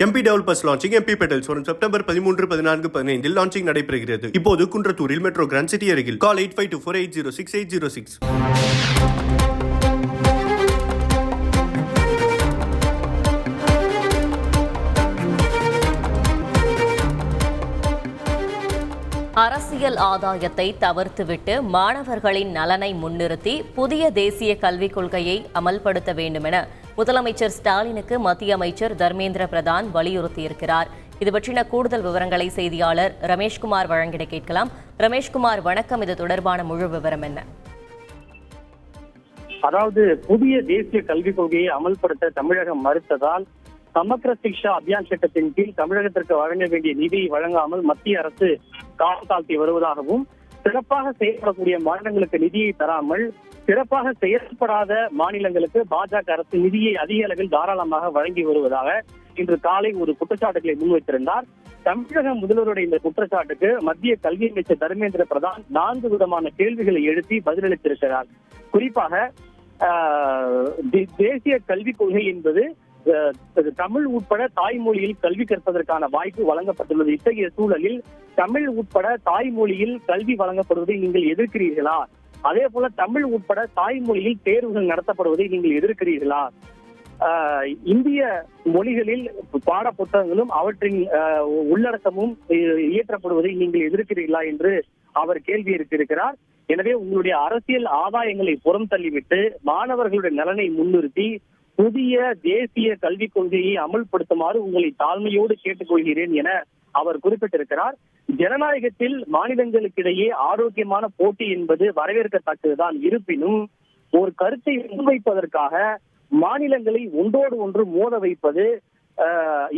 MP Developers launching MP Petals வரும் September 13, 14, 15 launching நடைபெறுகிறது. இப்போது குன்றத்தூரில் மெட்ரோ கிராண்ட் சிட்டி அருகில். கால் 8524806806. அரசியல் ஆதாயத்தை தவிர்த்துவிட்டு மாணவர்களின் நலனை முன்னிறுத்தி புதிய தேசிய கல்விக் கொள்கையை அமல்படுத்த வேண்டும் என முதலமைச்சர் ஸ்டாலினுக்கு மத்திய அமைச்சர் தர்மேந்திர பிரதான் வலியுறுத்தியிருக்கிறார். இது பற்றின கூடுதல் விவரங்களை செய்தியாளர் ரமேஷ்குமார் வழங்கிட கேட்கலாம். ரமேஷ்குமார், வணக்கம். இது தொடர்பான முழு விவரம் என்ன? அதாவது புதிய தேசிய கல்விக் கொள்கையை அமல்படுத்த தமிழகம் மறுத்ததால் சமக்ர சிக்ஷா அபியான் திட்டத்தின் கீழ் தமிழகத்திற்கு வழங்க வேண்டிய நிதியை வழங்காமல் மத்திய அரசு காலம் தாழ்த்தி வருவதாகவும், சிறப்பாக செயல்படக்கூடிய மாநிலங்களுக்கு நிதியை தராமல் சிறப்பாக செயல்படாத மாநிலங்களுக்கு பாஜக அரசு நிதியை அதிக அளவில் தாராளமாக வழங்கி வருவதாக இன்று காலை ஒரு குற்றச்சாட்டுகளை முன்வைத்திருந்தார். தமிழக முதல்வருடைய இந்த குற்றச்சாட்டுக்கு மத்திய கல்வி அமைச்சர் தர்மேந்திர பிரதான் 4 விதமான கேள்விகளை எழுப்பி பதிலளித்திருக்கிறார். குறிப்பாக தேசிய கல்விக் கொள்கை என்பது தமிழ் உட்பட தாய்மொழியில் கல்வி கற்பதற்கான வாய்ப்பு வழங்கப்பட்டுள்ளது. இத்தகைய சூழலில் தமிழ் உட்பட தாய்மொழியில் கல்வி வழங்கப்படுவதை நீங்கள் எதிர்க்கிறீர்களா? அதே போல தமிழ் உட்பட தாய்மொழியில் தேர்வுகள் நடத்தப்படுவதை நீங்கள் எதிர்க்கிறீர்களா? இந்திய மொழிகளில் பாட புத்தகங்களும் அவற்றின் உள்ளடக்கமும் இயற்றப்படுவதை நீங்கள் எதிர்க்கிறீர்களா என்று அவர் கேள்வி எழுப்பியிருக்கிறார். எனவே உங்களுடைய அரசியல் ஆதாயங்களை புறம் தள்ளிவிட்டு மாணவர்களுடைய நலனை முன்னிறுத்தி புதிய தேசிய கல்விக் கொள்கையை அமல்படுத்துமாறு உங்களை தாழ்மையோடு கேட்டுக்கொள்கிறேன் என அவர் குறிப்பிட்டிருக்கிறார். ஜனநாயகத்தில் மாநிலங்களுக்கிடையே ஆரோக்கியமான போட்டி என்பது வரவேற்கத்தக்கதுதான். இருப்பினும் ஒரு கருத்தை முன்வைப்பதற்காக மாநிலங்களை ஒன்றோடு ஒன்று மோத வைப்பது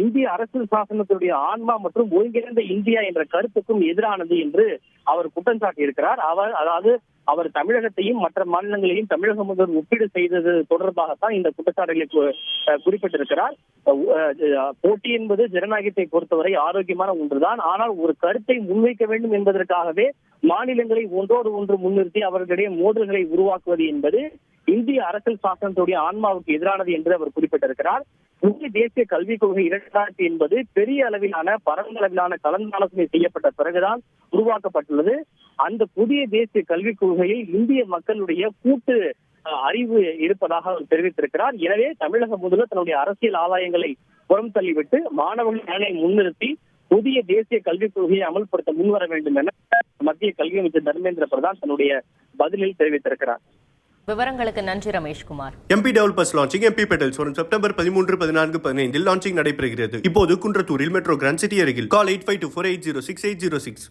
இந்திய அரசியல் சாசனத்துடைய ஆன்மா மற்றும் ஒருங்கிணைந்த இந்தியா என்ற கருத்துக்கும் எதிரானது என்று அவர் குற்றம் சாட்டியிருக்கிறார். அவர் தமிழகத்தையும் மற்ற மாநிலங்களையும் தமிழக முதல்வர் ஒப்பீடு செய்தது தொடர்பாகத்தான் இந்த குற்றச்சாட்டுகளை குறிப்பிட்டிருக்கிறார். போட்டி என்பது ஜனநாயகத்தை பொறுத்தவரை ஆரோக்கியமான ஒன்றுதான். ஆனால் ஒரு கருத்தை முன்வைக்க வேண்டும் என்பதற்காகவே மாநிலங்களை ஒன்றோடு ஒன்று முன்னிறுத்தி அவர்களிடையே மோதல்களை உருவாக்குவது என்பது இந்திய அரசியல் சாசனத்துடைய ஆன்மாவுக்கு எதிரானது என்று அவர் குறிப்பிட்டிருக்கிறார். புதிய தேசிய கல்விக் கொள்கை 2000 என்பது பெரிய அளவிலான பரந்த அளவிலான கலந்தாலோசனை செய்யப்பட்ட பிறகுதான் உருவாக்கப்பட்டுள்ளது. அந்த புதிய தேசிய கல்விக் கொள்கையில் இந்திய மக்களுடைய கூட்டு அறிவு இருப்பதாக அவர் தெரிவித்திருக்கிறார். எனவே தமிழக முதல்வர் தன்னுடைய அரசியல் ஆதாயங்களை புறம் தள்ளிவிட்டு மாணவர்கள் நலனை முன்னிறுத்தி புதிய தேசிய கல்விக் கொள்கையை அமல்படுத்த முன்வர வேண்டும் என மத்திய கல்வி அமைச்சர் தர்மேந்திர பிரதான் தன்னுடைய பதிலில் தெரிவித்திருக்கிறார். விவரங்களுக்கு நன்றி Rameshkumar. MP Developers launching MP Petals வரும் செப்டம்பர் 13, 14, 15 லான்ச்சிங் நடைபெறுகிறது. இப்போது குன்றத்தூரில் மெட்ரோ கிராண்ட் சிட்டி அருகில். கால் 8524806806.